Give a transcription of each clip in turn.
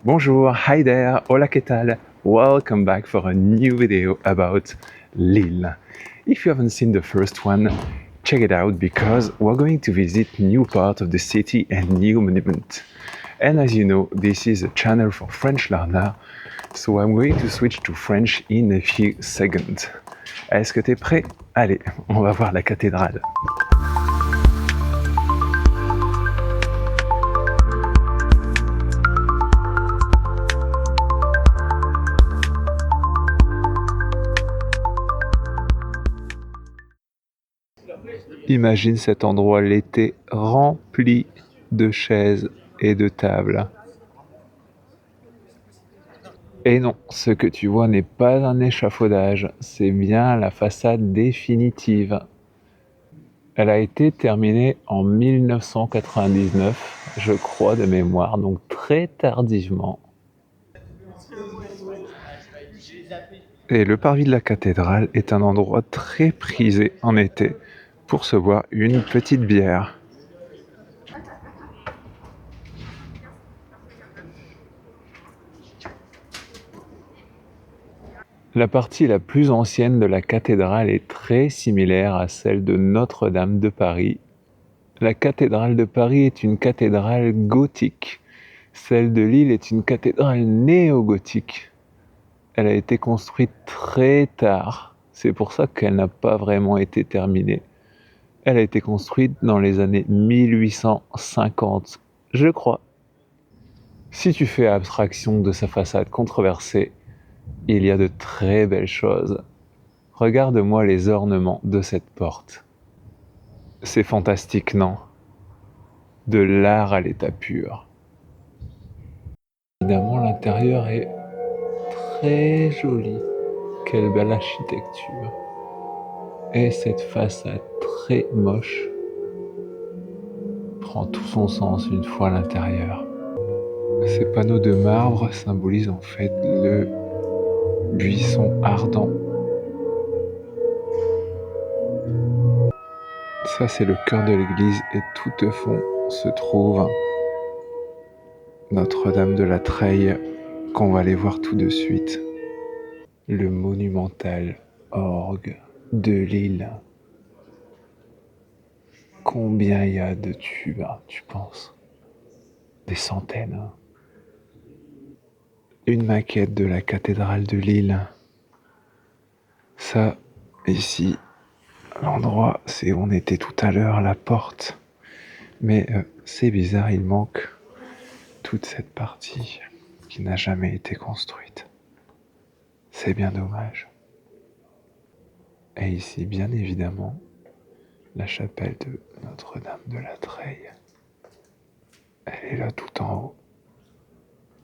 Bonjour, hi there, hola que tal? Welcome back for a new video about Lille. If you haven't seen the first one, check it out because we're going to visit new part of the city and new monument. And as you know, this is a channel for French learner, so I'm going to switch to French in a few seconds. Est-ce que t'es prêt? Allez, on va voir la cathédrale. Imagine cet endroit l'été rempli de chaises et de tables. Et non, ce que tu vois n'est pas un échafaudage, c'est bien la façade définitive. Elle a été terminée en 1999, je crois de mémoire, donc très tardivement. Et le parvis de la cathédrale est un endroit très prisé en été pour se boire une petite bière. La partie la plus ancienne de la cathédrale est très similaire à celle de Notre-Dame de Paris. La cathédrale de Paris est une cathédrale gothique. Celle de Lille est une cathédrale néo-gothique. Elle a été construite très tard. C'est pour ça qu'elle n'a pas vraiment été terminée. Elle a été construite dans les années 1850, je crois. Si tu fais abstraction de sa façade controversée, il y a de très belles choses. Regarde-moi les ornements de cette porte. C'est fantastique, non? De l'art à l'état pur. Évidemment, l'intérieur est très joli. Quelle belle architecture. Et cette façade très moche prend tout son sens une fois à l'intérieur. Ces panneaux de marbre symbolisent en fait le buisson ardent. Ça, c'est le cœur de l'église et tout au fond se trouve Notre-Dame de la Treille qu'on va aller voir tout de suite. Le monumental orgue de Lille. Combien il y a de tubes, tu penses? Des centaines. Une maquette de la cathédrale de Lille. Ça, ici, l'endroit, c'est où on était tout à l'heure, la porte. Mais c'est bizarre, il manque toute cette partie qui n'a jamais été construite. C'est bien dommage. Et ici, bien évidemment, la chapelle de Notre-Dame de la Treille. Elle est là tout en haut,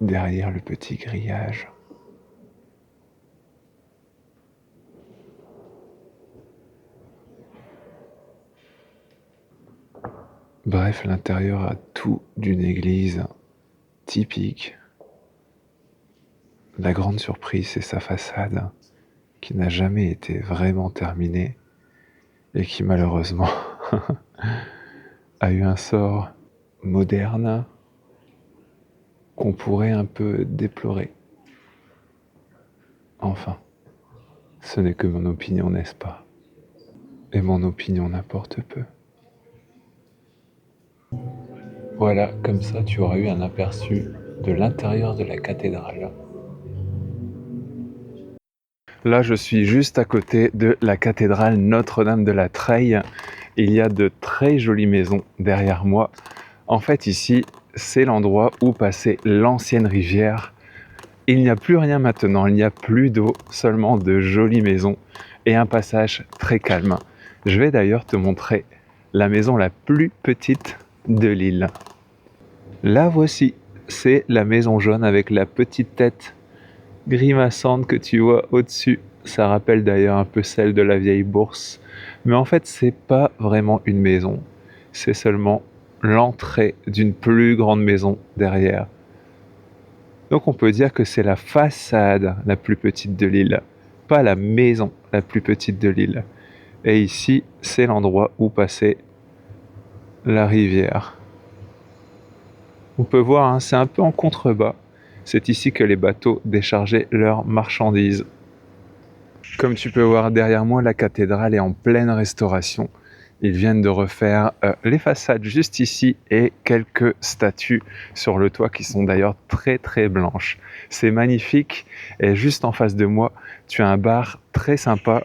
derrière le petit grillage. Bref, l'intérieur a tout d'une église typique. La grande surprise, c'est sa façade, qui n'a jamais été vraiment terminée et qui malheureusement a eu un sort moderne qu'on pourrait un peu déplorer. Enfin, ce n'est que mon opinion, n'est-ce pas? Et mon opinion n'importe peu. Voilà, comme ça tu auras eu un aperçu de l'intérieur de la cathédrale. Là, je suis juste à côté de la cathédrale Notre-Dame de la Treille. Il y a de très jolies maisons derrière moi. En fait, ici, c'est l'endroit où passait l'ancienne rivière. Il n'y a plus rien maintenant, il n'y a plus d'eau, seulement de jolies maisons et un passage très calme. Je vais d'ailleurs te montrer la maison la plus petite de Lille. La voici, c'est la maison jaune avec la petite tête grimaçante que tu vois au-dessus. Ça rappelle d'ailleurs un peu celle de la vieille bourse. Mais en fait, c'est pas vraiment une maison, c'est seulement l'entrée d'une plus grande maison derrière. Donc on peut dire que c'est la façade la plus petite de Lille, pas la maison la plus petite de Lille. Et ici, c'est l'endroit où passait la rivière. On peut voir, c'est un peu en contrebas, C'est ici que les bateaux déchargeaient leurs marchandises. Comme tu peux voir derrière moi, la cathédrale est en pleine restauration. Ils viennent de refaire les façades juste ici et quelques statues sur le toit qui sont d'ailleurs très très blanches. C'est magnifique et juste en face de moi, tu as un bar très sympa,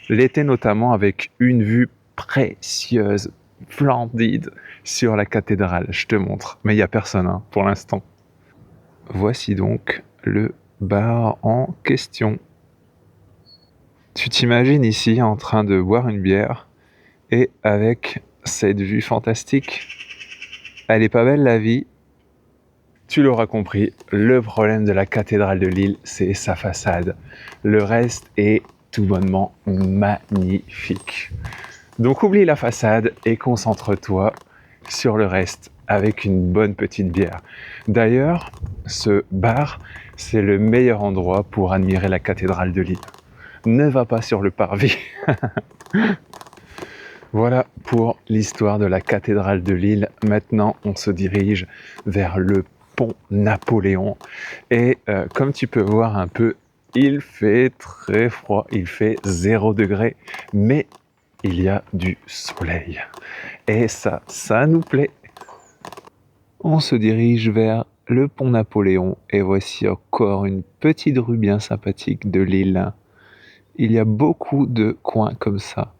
l'été notamment avec une vue précieuse, splendide sur la cathédrale. Je te montre, mais il n'y a personne hein, pour l'instant. Voici donc le bar en question. Tu t'imagines ici en train de boire une bière et avec cette vue fantastique. Elle est pas belle la vie? Tu l'auras compris, le problème de la cathédrale de Lille, c'est sa façade. Le reste est tout bonnement magnifique. Donc oublie la façade et concentre-toi sur le reste avec une bonne petite bière. D'ailleurs, ce bar, c'est le meilleur endroit pour admirer la cathédrale de Lille. Ne va pas sur le parvis. Voilà pour l'histoire de la cathédrale de Lille. Maintenant, on se dirige vers le pont Napoléon. Et comme tu peux voir un peu, il fait très froid, il fait 0 degré, mais il y a du soleil. Et ça nous plaît. On se dirige vers le pont Napoléon et voici encore une petite rue bien sympathique de Lille. Il y a beaucoup de coins comme ça.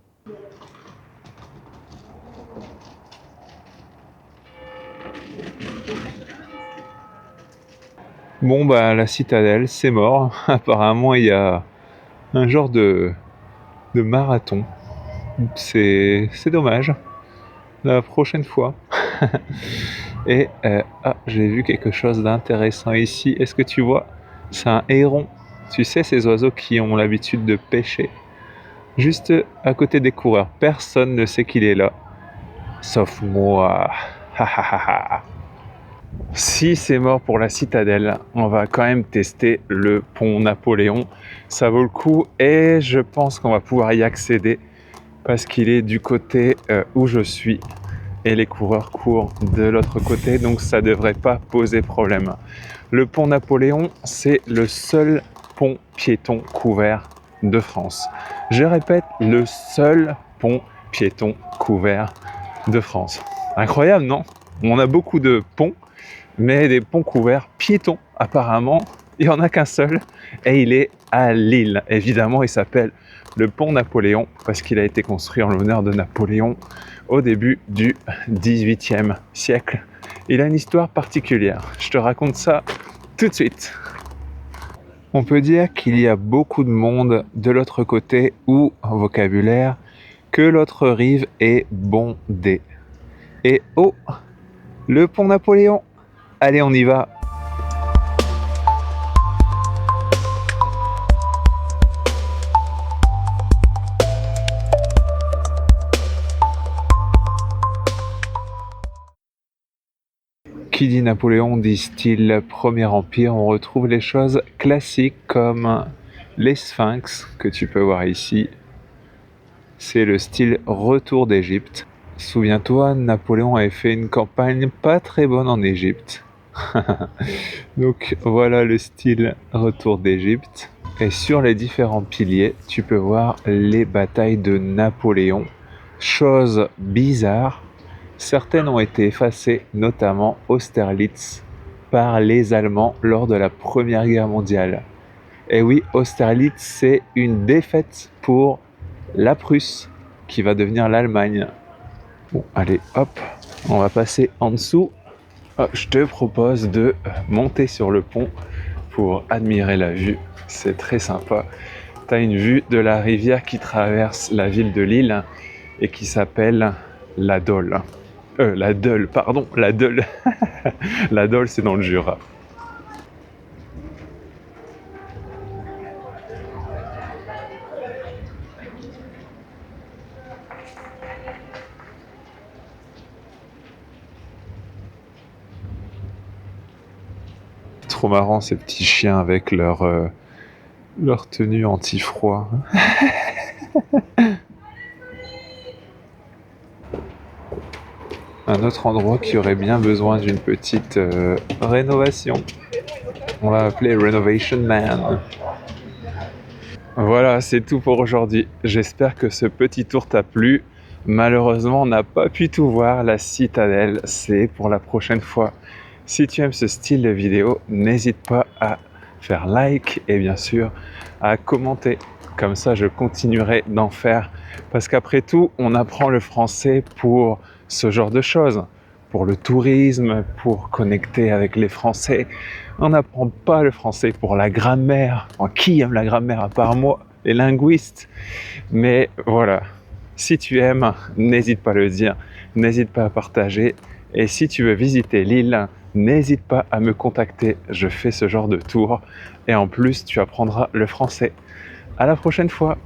Bon bah la citadelle c'est mort, apparemment il y a un genre de marathon, c'est dommage, la prochaine fois. Et j'ai vu quelque chose d'intéressant ici, est-ce que tu vois? C'est un héron, tu sais ces oiseaux qui ont l'habitude de pêcher, juste à côté des coureurs, personne ne sait qu'il est là, sauf moi. Si c'est mort pour la citadelle, on va quand même tester le pont Napoléon. Ça vaut le coup et je pense qu'on va pouvoir y accéder parce qu'il est du côté où je suis et les coureurs courent de l'autre côté, donc ça ne devrait pas poser problème. Le pont Napoléon, c'est le seul pont piéton couvert de France. Je répète, le seul pont piéton couvert de France. Incroyable, non? On a beaucoup de ponts, mais des ponts couverts piétons, apparemment, il n'y en a qu'un seul, et il est à Lille. Évidemment, il s'appelle le pont Napoléon, parce qu'il a été construit en l'honneur de Napoléon au début du XVIIIe siècle. Il a une histoire particulière, je te raconte ça tout de suite. On peut dire qu'il y a beaucoup de monde de l'autre côté, ou, en vocabulaire, que l'autre rive est bondée. Et oh, le pont Napoléon! Allez, on y va. Qui dit Napoléon dit style Premier Empire, on retrouve les choses classiques comme les sphinx que tu peux voir ici. C'est le style Retour d'Égypte. Souviens-toi, Napoléon avait fait une campagne pas très bonne en Égypte. Donc voilà le style Retour d'Égypte. Et sur les différents piliers, tu peux voir les batailles de Napoléon. Chose bizarre, certaines ont été effacées, notamment Austerlitz, par les Allemands lors de la Première Guerre mondiale. Et oui, Austerlitz, c'est une défaite pour la Prusse, qui va devenir l'Allemagne. Bon, allez, hop, on va passer en dessous. Je te propose de monter sur le pont pour admirer la vue. C'est très sympa. Tu as une vue de la rivière qui traverse la ville de Lille et qui s'appelle la Dole. La Deule, pardon, la Deule. La Dole, c'est dans le Jura. Trop marrant ces petits chiens avec leur tenue anti-froid. Un autre endroit qui aurait bien besoin d'une petite rénovation. On va appeler Renovation Man. Voilà, c'est tout pour aujourd'hui. J'espère que ce petit tour t'a plu. Malheureusement, on n'a pas pu tout voir, la citadelle, c'est pour la prochaine fois. Si tu aimes ce style de vidéo, n'hésite pas à faire like et bien sûr à commenter. Comme ça, je continuerai d'en faire. Parce qu'après tout, on apprend le français pour ce genre de choses. Pour le tourisme, pour connecter avec les Français. On n'apprend pas le français pour la grammaire. Qui aime la grammaire à part moi, les linguistes? Mais voilà, si tu aimes, n'hésite pas à le dire, n'hésite pas à partager. Et si tu veux visiter l'île, n'hésite pas à me contacter. Je fais ce genre de tour. Et en plus, tu apprendras le français. À la prochaine fois.